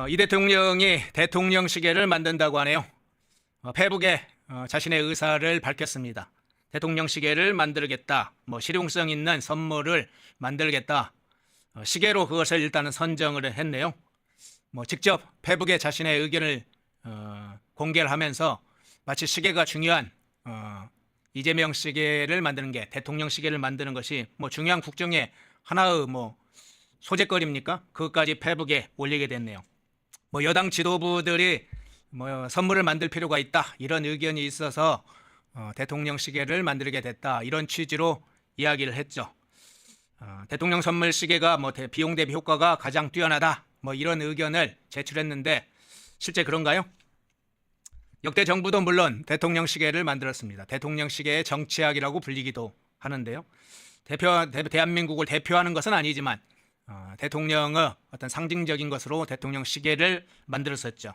이 대통령이 대통령 시계를 만든다고 하네요. 페북에 자신의 의사를 밝혔습니다. 대통령 시계를 만들겠다. 실용성 있는 선물을 만들겠다. 시계로 그것을 일단은 선정을 했네요. 직접 페북에 자신의 의견을 공개를 하면서 마치 시계가 중요한 이재명 시계를 만드는 게, 대통령 시계를 만드는 것이 중요한 국정의 하나의 소재거리입니까? 그것까지 페북에 올리게 됐네요. 여당 지도부들이 선물을 만들 필요가 있다, 이런 의견이 있어서 대통령 시계를 만들게 됐다, 이런 취지로 이야기를 했죠. 대통령 선물 시계가 비용 대비 효과가 가장 뛰어나다, 이런 의견을 제출했는데 실제 그런가요? 역대 정부도 물론 대통령 시계를 만들었습니다. 대통령 시계의 정치학이라고 불리기도 하는데요. 대한민국을 대표하는 것은 아니지만 대통령의 어떤 상징적인 것으로 대통령 시계를 만들었었죠.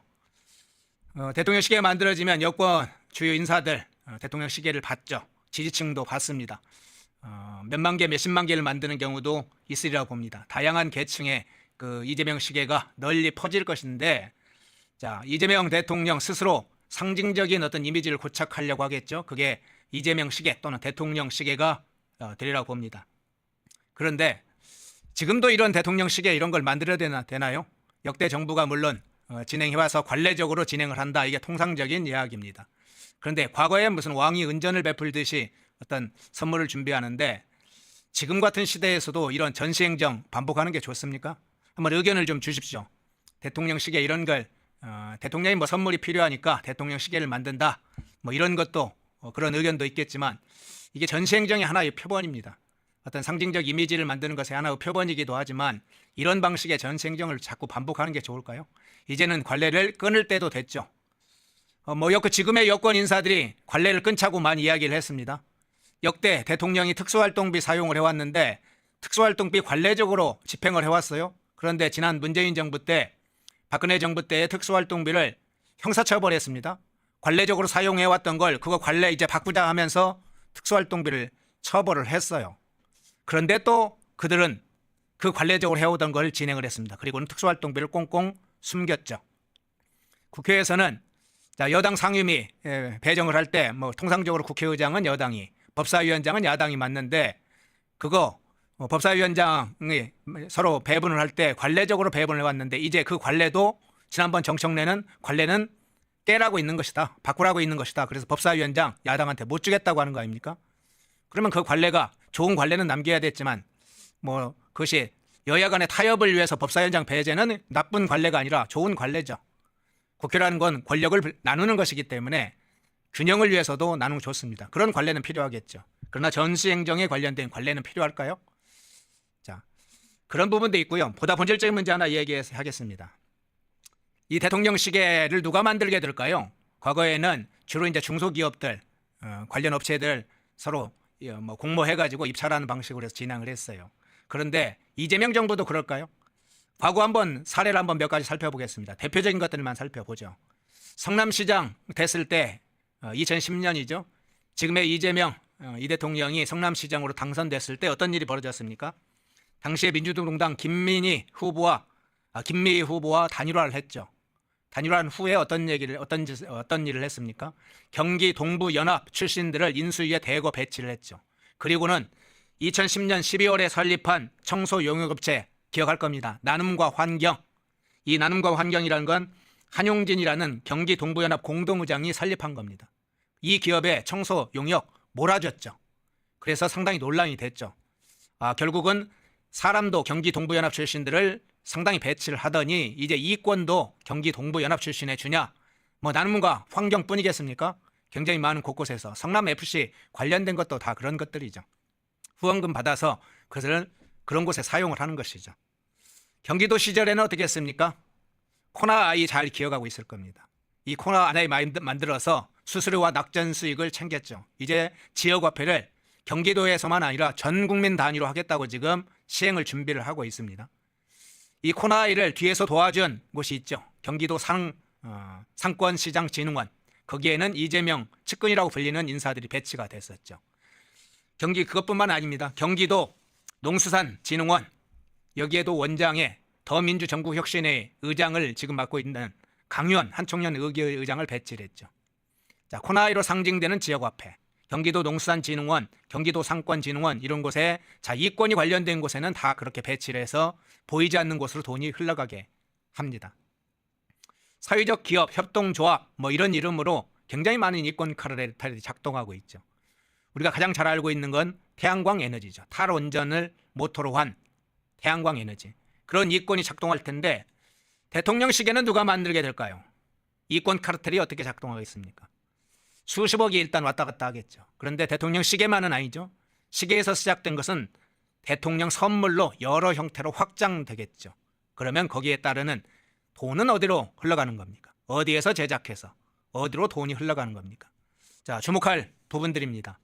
대통령 시계가 만들어지면 여권 주요 인사들 대통령 시계를 받죠. 지지층도 받습니다. 몇만 개, 몇십만 개를 만드는 경우도 있으리라고 봅니다. 다양한 계층의 그 이재명 시계가 널리 퍼질 것인데, 자, 이재명 대통령 스스로 상징적인 어떤 이미지를 고착하려고 하겠죠. 그게 이재명 시계 또는 대통령 시계가 되리라고 봅니다. 그런데 지금도 이런 대통령 시계 이런 걸 만들어야 되나요? 역대 정부가 물론 진행해와서 관례적으로 진행을 한다, 이게 통상적인 이야기입니다. 그런데 과거에 무슨 왕이 은전을 베풀듯이 어떤 선물을 준비하는데, 지금 같은 시대에서도 이런 전시행정 반복하는 게 좋습니까? 한번 의견을 좀 주십시오. 대통령 시계 이런 걸 대통령이 선물이 필요하니까 대통령 시계를 만든다, 이런 것도 그런 의견도 있겠지만, 이게 전시행정의 하나의 표본입니다. 어떤 상징적 이미지를 만드는 것의 하나의 표본이기도 하지만, 이런 방식의 전시행정을 자꾸 반복하는 게 좋을까요? 이제는 관례를 끊을 때도 됐죠. 지금의 여권 인사들이 관례를 끊자고 많이 이야기를 했습니다. 역대 대통령이 특수활동비 사용을 해왔는데 특수활동비 관례적으로 집행을 해왔어요. 그런데 지난 문재인 정부 때, 박근혜 정부 때의 특수활동비를 형사처벌했습니다. 관례적으로 사용해왔던 걸 그거 관례 이제 바꾸자 하면서 특수활동비를 처벌을 했어요. 그런데 또 그들은 그 관례적으로 해오던 걸 진행을 했습니다. 그리고는 특수활동비를 꽁꽁 숨겼죠. 국회에서는 여당 상임위 배정을 할 때 통상적으로 국회의장은 여당이, 법사위원장은 야당이 맞는데, 그거 법사위원장이 서로 배분을 할 때 관례적으로 배분을 해왔는데, 이제 그 관례도 지난번 정청래는 관례는 깨라고 있는 것이다, 바꾸라고 있는 것이다, 그래서 법사위원장 야당한테 못 주겠다고 하는 거 아닙니까? 그러면 그 관례가, 좋은 관례는 남겨야 됐지만 그것이 여야 간의 타협을 위해서 법사위원장 배제는 나쁜 관례가 아니라 좋은 관례죠. 국회라는 건 권력을 나누는 것이기 때문에 균형을 위해서도 나누면 좋습니다. 그런 관례는 필요하겠죠. 그러나 전시행정에 관련된 관례는 필요할까요? 자, 그런 부분도 있고요. 보다 본질적인 문제 하나 얘기하겠습니다. 이 대통령 시계를 누가 만들게 될까요? 과거에는 주로 이제 중소기업들, 관련 업체들 서로 공모해가지고 입찰하는 방식으로 해서 진행을 했어요. 그런데 이재명 정부도 그럴까요? 과거 한번 사례를 한번 몇 가지 살펴보겠습니다. 대표적인 것들만 살펴보죠. 성남시장 됐을 때 2010년이죠. 지금의 이재명 이 대통령이 성남시장으로 당선됐을 때 어떤 일이 벌어졌습니까? 당시에 민주동당 김미희 후보와 단일화를 했죠. 단일화한 후에 어떤 일을 했습니까? 경기 동부연합 출신들을 인수위에 대거 배치를 했죠. 그리고는 2010년 12월에 설립한 청소용역업체 기억할 겁니다. 나눔과 환경. 이 나눔과 환경이라는 건 한용진이라는 경기 동부연합 공동의장이 설립한 겁니다. 이 기업에 청소용역 몰아줬죠. 그래서 상당히 논란이 됐죠. 결국은 사람도 경기 동부연합 출신들을 상당히 배치를 하더니 이제 이권도 경기 동부연합 출신에 주냐? 나눔과 환경뿐이겠습니까? 굉장히 많은 곳곳에서 성남FC 관련된 것도 다 그런 것들이죠. 후원금 받아서 그것을 그런 곳에 사용을 하는 것이죠. 경기도 시절에는 어떻게 했습니까? 코나 아이 잘 기억하고 있을 겁니다. 이 코나 아이 만들어서 수수료와 낙전 수익을 챙겼죠. 이제 지역화폐를 경기도에서만 아니라 전 국민 단위로 하겠다고 지금 시행을 준비를 하고 있습니다. 이 코나 아이를 뒤에서 도와준 곳이 있죠. 경기도 상권시장진흥원. 거기에는 이재명 측근이라고 불리는 인사들이 배치가 됐었죠. 그것뿐만 아닙니다. 경기도 농수산진흥원, 여기에도 원장에 더민주전국혁신의 의장을 지금 맡고 있는 강유원 한총련 의장을 배치를 했죠. 자, 코나1로 상징되는 지역화폐, 경기도 농수산진흥원, 경기도 상권진흥원 이런 곳에 자 이권이 관련된 곳에는 다 그렇게 배치를 해서 보이지 않는 곳으로 돈이 흘러가게 합니다. 사회적 기업, 협동조합 뭐 이런 이름으로 굉장히 많은 이권 카르텔이 작동하고 있죠. 우리가 가장 잘 알고 있는 건 태양광 에너지죠. 탈원전을 모토로 한 태양광 에너지. 그런 이권이 작동할 텐데 대통령실에는 누가 만들게 될까요? 이권 카르텔이 어떻게 작동하겠습니까? 수십억이 일단 왔다 갔다 하겠죠. 그런데 대통령 시계만은 아니죠. 시계에서 시작된 것은 대통령 선물로 여러 형태로 확장되겠죠. 그러면 거기에 따르는 돈은 어디로 흘러가는 겁니까? 어디에서 제작해서 어디로 돈이 흘러가는 겁니까? 자, 주목할 부분들입니다.